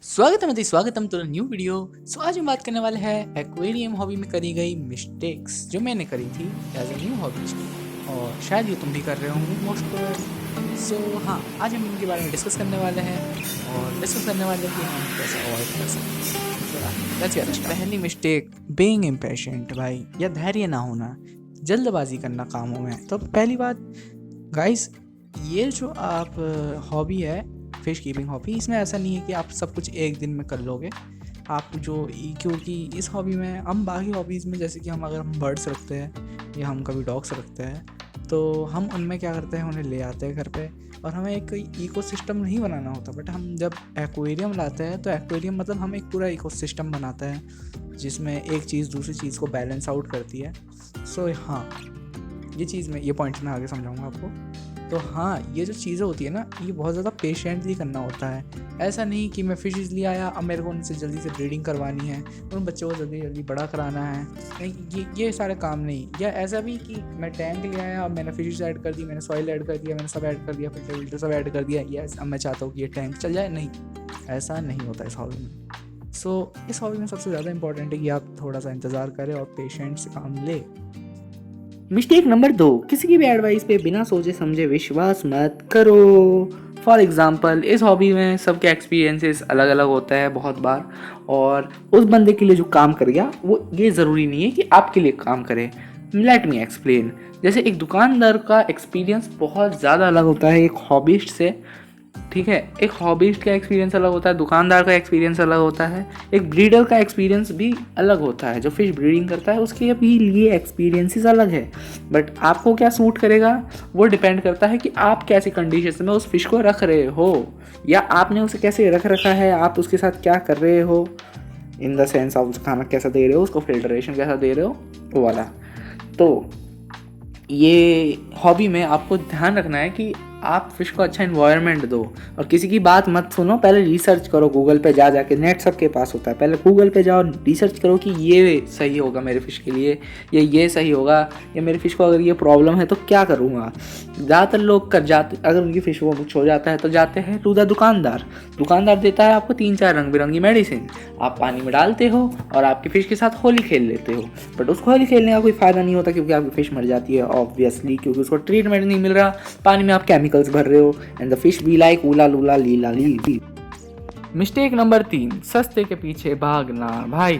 स्वागतम to new video. आज हम बात करने वाले हैं एक्वेरियम हॉबी में करी गई मिस्टेक्स जो मैंने करी थी एज ए न्यू हॉबीस्ट, और शायद ये तुम भी कर रहे होंगे मोस्ट प्रोबेबली। हाँ, आज हम इनके बारे में डिस्कस करने वाले हैं और डिस्कस करने वाले हैं कि हम कैसे अवॉइड कर सकते हैं। पहली मिस्टेक, बीइंग इम्पेशेंट भाई, या धैर्य ना होना, जल्दबाजी करना कामों में। तो पहली बात गाइस, ये जो आप हॉबी है फिश कीपिंग हॉबी, इसमें ऐसा नहीं है कि आप सब कुछ एक दिन में कर लोगे। आप क्योंकि इस हॉबी में हम बाकी हॉबीज़ में जैसे कि अगर हम बर्ड्स रखते हैं या हम कभी डॉग्स रखते हैं तो हम उनमें क्या करते हैं, उन्हें ले आते हैं घर पे और हमें एक इकोसिस्टम नहीं बनाना होता। बट हम जब एक्वेरियम लाते हैं तो एक्वेरियम मतलब हम एक पूरा इकोसिस्टम बनाते हैं जिसमें एक चीज़ दूसरी चीज़ को बैलेंस आउट करती है। हाँ, ये पॉइंट मैं आगे समझाऊंगा आपको। तो हाँ, ये जो चीज़ें होती है ना, ये बहुत ज़्यादा पेशेंटली करना होता है। ऐसा नहीं कि मैं फ़िशेस ले आया, अब मेरे को उनसे जल्दी से ब्रीडिंग करवानी है, उन बच्चों को जल्दी जल्दी बड़ा कराना है, नहीं, ये सारे काम नहीं। या ऐसा भी कि मैं टैंक ले आया, अब मैंने फिशेस ऐड कर दी, मैंने सॉइल ऐड कर दिया, मैंने सब ऐड कर दिया, फिल्टर सब ऐड कर दिया, यस अब मैं चाहता हूँ कि ये टैंक चल जाए। नहीं, ऐसा नहीं होता इस हॉबी में। इस हॉबी में सबसे ज़्यादा इंपॉर्टेंट है कि आप थोड़ा सा इंतज़ार करें और पेशेंट से काम ले। मिस्टेक नंबर 2, किसी की भी एडवाइस पे बिना सोचे समझे विश्वास मत करो। फॉर एग्जाम्पल, इस हॉबी में सबके एक्सपीरियंसेस अलग अलग होता है बहुत बार, और उस बंदे के लिए जो काम कर गया वो ये ज़रूरी नहीं है कि आपके लिए काम करे। Let me explain. जैसे एक दुकानदार का एक्सपीरियंस बहुत ज़्यादा अलग होता है एक हॉबिस्ट से, ठीक है। एक हॉबिस्ट का एक्सपीरियंस अलग होता है, दुकानदार का एक्सपीरियंस अलग होता है, एक ब्रीडर का एक्सपीरियंस भी अलग होता है। जो फिश ब्रीडिंग करता है उसके भी लिए एक्सपीरियंसेस अलग है। बट आपको क्या सूट करेगा वो डिपेंड करता है कि आप कैसी कंडीशन में उस फिश को रख रहे हो, या आपने उसे कैसे रख रखा है, आप उसके साथ क्या कर रहे हो, इन द सेंस आप उसको खाना कैसा दे रहे हो, उसको फिल्ट्रेशन कैसा दे रहे हो, वो वाला। तो ये हॉबी में आपको ध्यान रखना है कि आप फिश को अच्छा इन्वायरमेंट दो, और किसी की बात मत सुनो। पहले रिसर्च करो, गूगल पे जाके, नेट सबके पास होता है, पहले गूगल पे जाओ, रिसर्च करो कि ये सही होगा मेरे फिश के लिए, ये सही होगा, या मेरे फिश को अगर ये प्रॉब्लम है तो क्या करूँगा। ज़्यादातर लोग कर जाते, अगर उनकी फिश को कुछ हो जाता है तो जाते हैं टू द दुकानदार देता है आपको 3-4 रंग बिरंगी मेडिसिन, आप पानी में डालते हो और आपकी फ़िश के साथ होली खेल लेते हो। बट उसको होली खेलने का कोई फ़ायदा नहीं होता क्योंकि आपकी फ़िश मर जाती है ऑब्वियसली, क्योंकि उसको ट्रीटमेंट नहीं मिल रहा, पानी में आप केमिकल्स भर रहे हो, and the fish be like ऊला लूला लीला ली। मिस्टेक नंबर 3, सस्ते के पीछे भागना। भाई,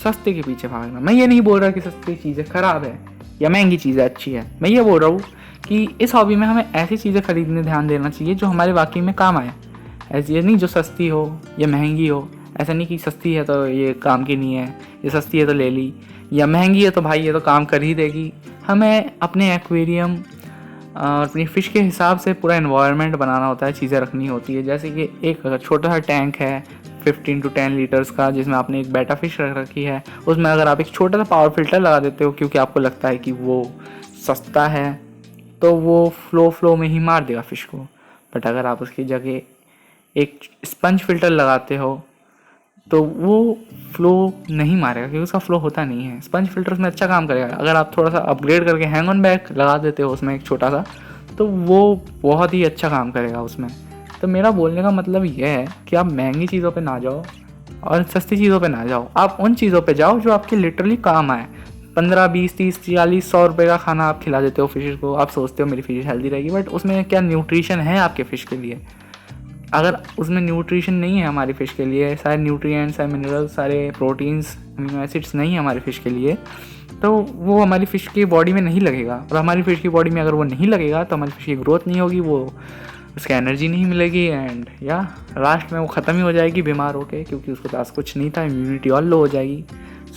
सस्ते के पीछे भागना, मैं ये नहीं बोल रहा कि सस्ती चीज़ें ख़राब है या महंगी चीज़ें अच्छी है। मैं ये बोल रहा हूँ कि इस हॉबी में हमें ऐसी चीज़ें खरीदने ध्यान देना चाहिए जो हमारे वाकई में काम आए। ऐसी नहीं जो सस्ती हो या महंगी हो। ऐसा नहीं कि सस्ती है तो ये काम की नहीं है, ये सस्ती है तो ले ली, या महंगी है तो भाई ये तो काम कर ही देगी। हमें अपने एक्वेरियम और अपनी फ़िश के हिसाब से पूरा इन्वायरमेंट बनाना होता है, चीज़ें रखनी होती है। जैसे कि एक छोटा सा टैंक है 15 to 10 लीटर्स का, जिसमें आपने एक बेटा फ़िश रख रखी है, उसमें अगर आप एक छोटा सा पावर फिल्टर लगा देते हो क्योंकि आपको लगता है कि वो सस्ता है, तो वो फ्लो में ही मार देगा फ़िश को। बट अगर आप उसकी जगह एक स्पंज फिल्टर लगाते हो तो वो फ्लो नहीं मारेगा, क्योंकि उसका फ्लो होता नहीं है। स्पंज फिल्टर उसमें अच्छा काम करेगा। अगर आप थोड़ा सा अपग्रेड करके हैंग ऑन बैग लगा देते हो उसमें एक छोटा सा, तो वो बहुत ही अच्छा काम करेगा उसमें। तो मेरा बोलने का मतलब ये है कि आप महंगी चीज़ों पे ना जाओ और सस्ती चीज़ों पे ना जाओ, आप उन चीज़ों पे जाओ जो आपके लिटरली काम आए। 15, 20, 30, 40, 100 रुपये का खाना आप खिला देते हो फिश को, आप सोचते हो मेरी फिश हेल्दी रहेगी, बट उसमें क्या न्यूट्रिशन है आपके फ़िश के लिए? अगर उसमें न्यूट्रिशन नहीं है हमारी फ़िश के लिए, सारे न्यूट्रिएंट्स, सारे मिनरल्स, सारे प्रोटीन्स, अमीनो एसिड्स नहीं है हमारी फ़िश के लिए, तो वो हमारी फ़िश की बॉडी में नहीं लगेगा। और हमारी फ़िश की बॉडी में अगर वो नहीं लगेगा तो हमारी फ़िश की ग्रोथ नहीं होगी, वो उसका एनर्जी नहीं मिलेगी, एंड या लास्ट में वो ख़त्म ही हो जाएगी बीमार होके, क्योंकि उसके पास कुछ नहीं था, इम्यूनिटी और लो हो जाएगी।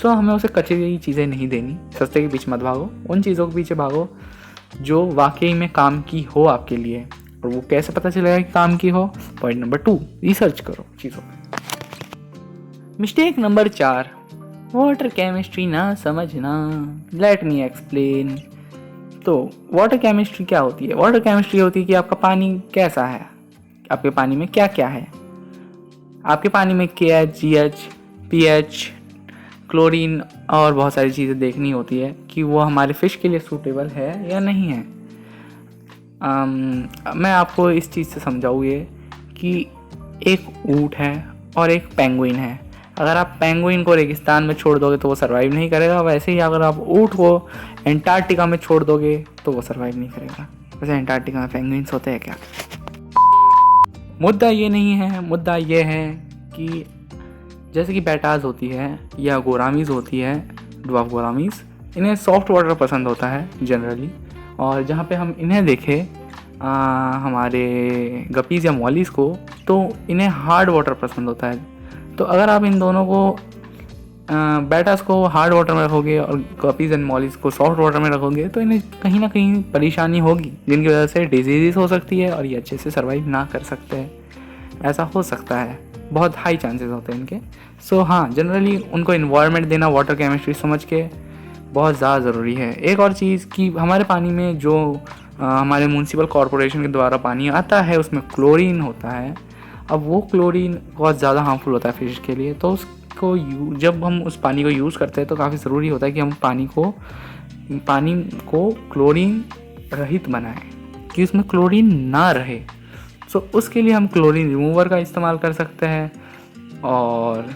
हमें उसे कच्ची चीज़ें नहीं देनी। सस्ते के पीछे मत भागो, उन चीज़ों के पीछे भागो जो वाकई में काम की हो आपके लिए। और वो कैसे पता चलेगा कि काम की हो? पॉइंट नंबर 2, रिसर्च करो चीज़ों पे। मिस्टेक नंबर 4, वाटर केमिस्ट्री ना समझना। Let me explain. तो वाटर केमिस्ट्री क्या होती है? वाटर केमिस्ट्री होती है कि आपका पानी कैसा है, आपके पानी में क्या क्या है। आपके पानी में KH, GH, PH, क्लोरीन और बहुत सारी चीज़ें देखनी होती है कि वो हमारे फ़िश के लिए सूटेबल है या नहीं है। मैं आपको इस चीज़ से समझाऊँ ये कि एक ऊँट है और एक पेंगुइन है। अगर आप पेंगुइन को रेगिस्तान में छोड़ दोगे तो वो सर्वाइव नहीं करेगा, वैसे ही अगर आप ऊँट को एंटार्क्टिका में छोड़ दोगे तो वो सर्वाइव नहीं करेगा। वैसे एंटार्क्टिका में पेंगुइन्स होते हैं क्या? मुद्दा ये नहीं है, मुद्दा ये है कि जैसे कि बेटाज होती है या गोरामीज होती है, ड्वार्फ गोरामीज, इन्हें सॉफ्ट वाटर पसंद होता है जनरली। और जहाँ पे हम इन्हें देखें हमारे गपीज़ या मॉलीज़ को, तो इन्हें हार्ड वाटर पसंद होता है। तो अगर आप इन दोनों को बेटास को हार्ड वाटर में रखोगे और गपीज़ एंड मॉलीज़ को सॉफ्ट वाटर में रखोगे तो इन्हें कहीं ना कहीं परेशानी होगी, जिनकी वजह से डिजीज़ हो सकती है और ये अच्छे से सर्वाइव ना कर सकते हैं। ऐसा हो सकता है, बहुत हाई चांसेस होते हैं इनके। सो हाँ, जनरली उनको इन्वायरमेंट देना वाटर केमिस्ट्री समझ के बहुत ज़्यादा ज़रूरी है। एक और चीज़ कि हमारे पानी में जो हमारे म्यूनसिपल कॉरपोरेशन के द्वारा पानी आता है उसमें क्लोरीन होता है। अब वो क्लोरीन बहुत ज़्यादा हार्मफुल होता है फिश के लिए, तो उसको जब हम उस पानी को यूज़ करते हैं तो काफ़ी ज़रूरी होता है कि हम पानी को क्लोरीन रहित बनाएं कि उसमें क्लोरीन ना रहे। सो उसके लिए हम क्लोरीन रिमूवर का इस्तेमाल कर सकते हैं, और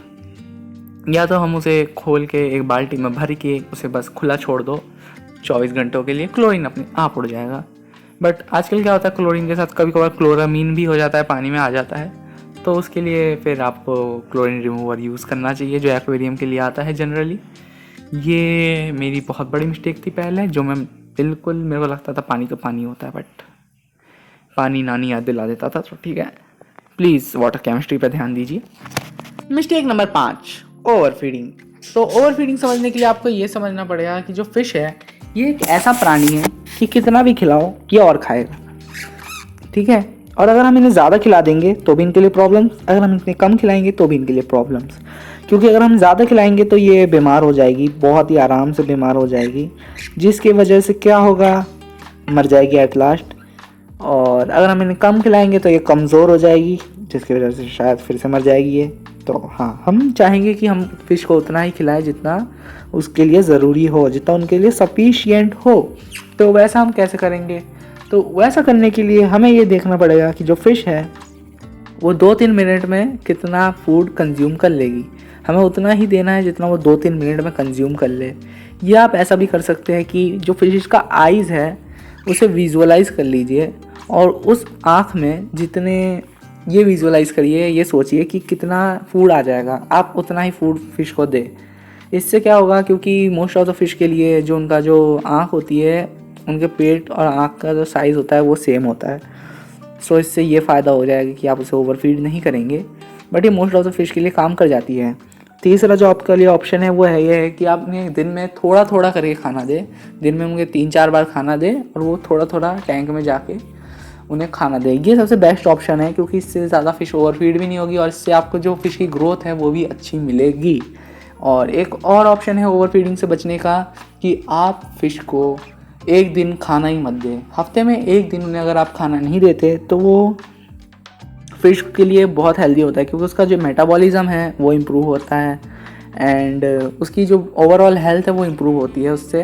या तो हम उसे खोल के एक बाल्टी में भर के उसे बस खुला छोड़ दो 24 घंटों के लिए, क्लोरीन अपने आप उड़ जाएगा। बट आजकल क्या होता है, क्लोरीन के साथ कभी कभार क्लोरामीन भी हो जाता है, पानी में आ जाता है, तो उसके लिए फिर आपको क्लोरीन रिमूवर यूज़ करना चाहिए जो एक्वेरियम के लिए आता है जनरली। ये मेरी बहुत बड़ी मिस्टेक थी पहले, जो मेरे को लगता था पानी तो पानी होता है, बट पानी नानी याद दिला देता था। तो ठीक है, प्लीज़ वाटर केमिस्ट्री पर ध्यान दीजिए। Mistake number 5, over feeding. तो ओवर फीडिंग समझने के लिए आपको ये समझना पड़ेगा कि जो फिश है ये एक ऐसा प्राणी है कि कितना भी खिलाओ ये और खाएगा, ठीक है। और अगर हम इन्हें ज़्यादा खिला देंगे तो भी इनके लिए प्रॉब्लम्स, अगर हम इन्हें कम खिलाएंगे तो भी इनके लिए प्रॉब्लम्स। क्योंकि अगर हम ज़्यादा खिलाएंगे तो ये बीमार हो जाएगी, बहुत ही आराम से बीमार हो जाएगी, जिसकी वजह से क्या होगा, मर जाएगी एट लास्ट। और अगर हम इन्हें कम खिलाएंगे तो ये कमज़ोर हो जाएगी, जिसकी वजह से शायद फिर से मर जाएगी ये। तो हाँ, हम चाहेंगे कि हम फिश को उतना ही खिलाएं जितना उसके लिए ज़रूरी हो, जितना उनके लिए सफिशिएंट हो। तो वैसा हम कैसे करेंगे? तो वैसा करने के लिए हमें ये देखना पड़ेगा कि जो फ़िश है वो 2-3 मिनट में कितना फूड कंज्यूम कर लेगी। हमें उतना ही देना है जितना वो 2-3 मिनट में कंज्यूम कर ले। या आप ऐसा भी कर सकते हैं कि जो फिश का आइज़ है उसे विजुअलाइज़ कर लीजिए, और उस आँख में जितने, ये विजुअलाइज़ करिए, ये सोचिए कि कितना फूड आ जाएगा, आप उतना ही फूड फिश को दें। इससे क्या होगा, क्योंकि मोस्ट ऑफ द फिश के लिए जो उनका जो आँख होती है, उनके पेट और आँख का जो साइज़ होता है वो सेम होता है। सो इससे ये फ़ायदा हो जाएगा कि आप उसे ओवरफीड नहीं करेंगे, बट ये मोस्ट ऑफ द फिश के लिए काम कर जाती है। तीसरा जो आपके लिए ऑप्शन है वो है ये है कि आप उन्हें दिन में थोड़ा थोड़ा करके खाना दें। दिन में उन्हें 3-4 बार खाना दें और वो थोड़ा थोड़ा टैंक में जाके उन्हें खाना दें। ये सबसे बेस्ट ऑप्शन है, क्योंकि इससे ज़्यादा फ़िश ओवरफीड भी नहीं होगी और इससे आपको जो फ़िश की ग्रोथ है वो भी अच्छी मिलेगी। और एक और ऑप्शन है ओवरफीडिंग से बचने का, कि आप फ़िश को एक दिन खाना ही मत दें। हफ्ते में एक दिन उन्हें अगर आप खाना नहीं देते तो वो फ़िश के लिए बहुत हेल्दी होता है, क्योंकि उसका जो मेटाबॉलिज्म है वो इम्प्रूव होता है, एंड उसकी जो ओवरऑल हेल्थ है वो इम्प्रूव होती है उससे।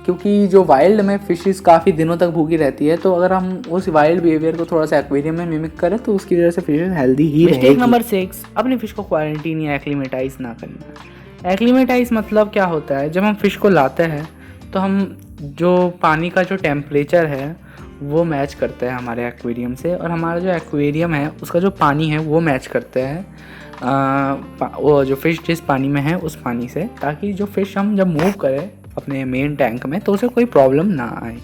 क्योंकि जो वाइल्ड में फ़िशेस काफ़ी दिनों तक भूखी रहती है, तो अगर हम उस वाइल्ड बिहेवियर को थोड़ा सा एक्वेरियम में मिमिक करें तो उसकी वजह से फिशेस हेल्दी ही रहेगी। मिस्टेक नंबर 6, अपनी फ़िश को क्वारंटीन या एक्लीमेटाइज ना करना। एक्लीमेटाइज मतलब क्या होता है, जब हम फ़िश को लाते हैं तो हम जो पानी का जो टेम्परेचर है वो मैच करते हैं हमारे एक्वेरियम से, और हमारा जो एक्वेरियम है उसका जो पानी है वो मैच करते हैं वो जो फ़िश जिस पानी में है उस पानी से, ताकि जो फ़िश हम जब मूव करें अपने मेन टैंक में तो उसे कोई प्रॉब्लम ना आए।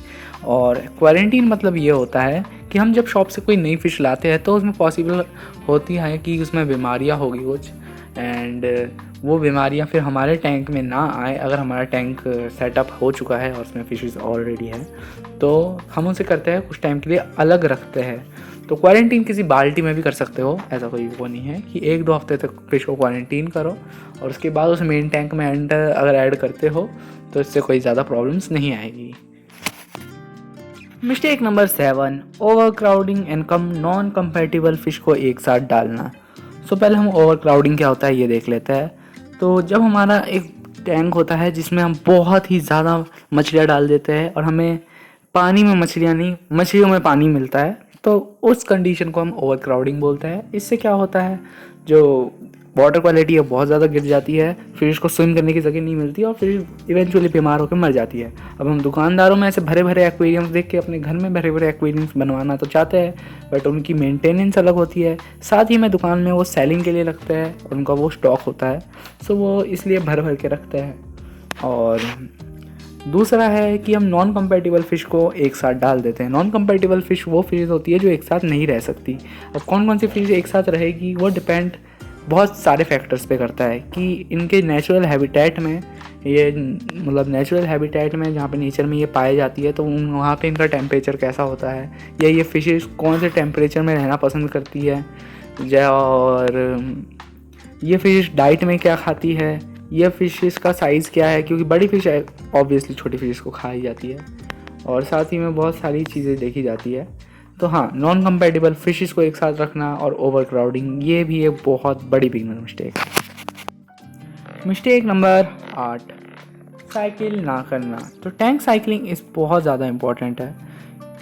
और क्वारंटीन मतलब ये होता है कि हम जब शॉप से कोई नई फ़िश लाते हैं तो उसमें पॉसिबल होती है कि उसमें बीमारियां होगी कुछ, एंड वो बीमारियां फिर हमारे टैंक में ना आए। अगर हमारा टैंक सेटअप हो चुका है और उसमें फ़िशेस ऑलरेडी है तो हम उसे करते हैं कुछ टाइम के लिए अलग रखते हैं। तो क्वारंटीन किसी बाल्टी में भी कर सकते हो, ऐसा कोई वो नहीं है कि 1-2 हफ्ते तक फ़िश को क्वारंटीन करो और उसके बाद उस मेन टैंक में अगर ऐड करते हो तो इससे कोई ज़्यादा प्रॉब्लम्स नहीं आएगी। Mistake number 7, over crowding and come non compatible fish को एक साथ डालना। सो पहले हम ओवर क्राउडिंग क्या होता है ये देख लेते हैं। तो जब हमारा एक टैंक होता है जिसमें हम बहुत ही ज़्यादा मछलियाँ डाल देते हैं और हमें पानी में मछलियाँ नहीं, मछलियों में पानी मिलता है, तो उस कंडीशन को हम ओवर क्राउडिंग बोलते हैं। इससे क्या होता है, जो वाटर क्वालिटी है बहुत ज़्यादा गिर जाती है, फिर इसको स्विम करने की जगह नहीं मिलती और फिर इवेंचुअली बीमार होकर मर जाती है। अब हम दुकानदारों में ऐसे भरे भरे एक्वेरियम्स देख के अपने घर में भरे भरे एक्वेरियम्स बनवाना तो चाहते हैं, बट उनकी मेंटेनेंस अलग होती है, साथ ही में दुकान में वो सेलिंग के लिए लगते हैं और उनका वो स्टॉक होता है, सो वो इसलिए भर भर के रखते हैं। और दूसरा है कि हम नॉन कंपैटिबल फ़िश को एक साथ डाल देते हैं। नॉन कंपैटिबल फ़िश वो फिश होती है जो एक साथ नहीं रह सकती। अब कौन कौन सी फिश एक साथ रहेगी वो डिपेंड बहुत सारे फैक्टर्स पे करता है कि इनके नेचुरल हैबिटेट में, ये मतलब नेचुरल हैबिटेट में जहाँ पे नेचर में ये पाई जाती है, तो वहाँ पे इनका टेम्परेचर कैसा होता है, या ये फिशेस कौन से टेम्परेचर में रहना पसंद करती है, और ये फिश डाइट में क्या खाती है, ये फिशेस का साइज़ क्या है, क्योंकि बड़ी फिश ऑब्वियसली छोटी फिश को खाई जाती है, और साथ ही में बहुत सारी चीज़ें देखी जाती है। तो हाँ, नॉन कंपैटिबल फिशेस को एक साथ रखना और ओवर क्राउडिंग, ये भी एक बहुत बड़ी बिगनर मिस्टेक है। मिस्टेक नंबर 8, साइकिल ना करना। तो टैंक साइकिलिंग इस बहुत ज़्यादा इम्पॉर्टेंट है।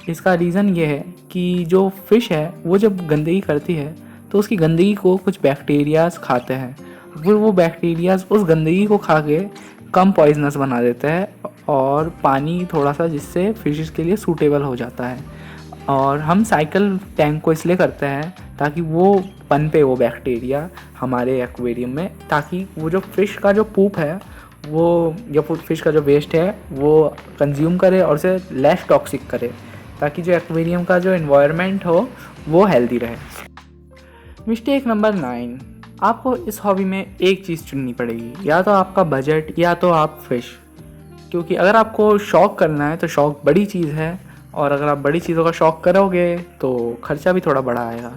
इसका रीज़न ये है कि जो फ़िश है वो जब गंदगी करती है तो उसकी गंदगी को कुछ बैक्टीरियाज खाते हैं, फिर वो बैक्टीरियाज उस गंदगी को खा के कम पॉइजनस बना देते हैं और पानी थोड़ा सा जिससे फिशेस के लिए सूटेबल हो जाता है। और हम साइकिल टैंक को इसलिए करते हैं ताकि वो पनपे वो बैक्टीरिया हमारे एक्वेरियम में, ताकि वो जो फ़िश का जो पूप है वो, या फिश का जो वेस्ट है वो कंज्यूम करे और उसे लेस टॉक्सिक करे, ताकि जो एक्वेरियम का जो एनवायरनमेंट हो वो हेल्दी रहे। मिस्टेक नंबर 9, आपको इस हॉबी में एक चीज़ चुननी पड़ेगी, या तो आपका बजट या तो आप फिश। क्योंकि अगर आपको शौक़ करना है तो शौक़ बड़ी चीज़ है, और अगर आप बड़ी चीज़ों का शौक़ करोगे तो खर्चा भी थोड़ा बड़ा आएगा।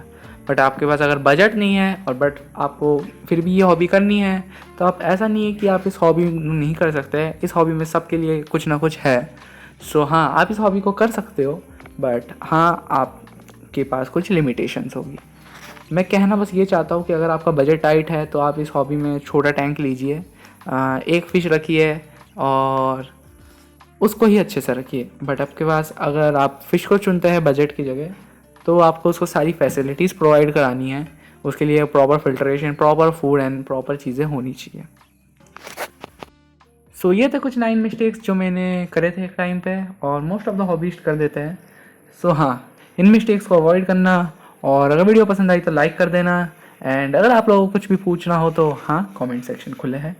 बट आपके पास अगर बजट नहीं है और बट आपको फिर भी ये हॉबी करनी है, तो आप ऐसा नहीं है कि आप इस हॉबी नहीं कर सकते। इस हॉबी में सबके लिए कुछ ना कुछ है। सो हाँ, आप इस हॉबी को कर सकते हो, बट हाँ आपके पास कुछ लिमिटेशंस होगी। मैं कहना बस ये चाहता हूँ कि अगर आपका बजट टाइट है तो आप इस हॉबी में छोटा टैंक लीजिए, एक फ़िश रखिए और उसको ही अच्छे से रखिए। बट आपके पास अगर आप फ़िश को चुनते हैं बजट की जगह, तो आपको उसको सारी फैसिलिटीज़ प्रोवाइड करानी है। उसके लिए proper filtration, proper food and proper चीज़ें होनी चाहिए। सो ये थे कुछ 9 मिस्टेक्स जो मैंने करे थे एक टाइम पे, और मोस्ट ऑफ द हॉबीस्ट कर देते हैं। सो हाँ, इन मिस्टेक्स को अवॉइड करना, और अगर वीडियो पसंद आई तो लाइक कर देना। एंड अगर आप लोगों को कुछ भी पूछना हो तो हाँ, कमेंट सेक्शन खुले हैं।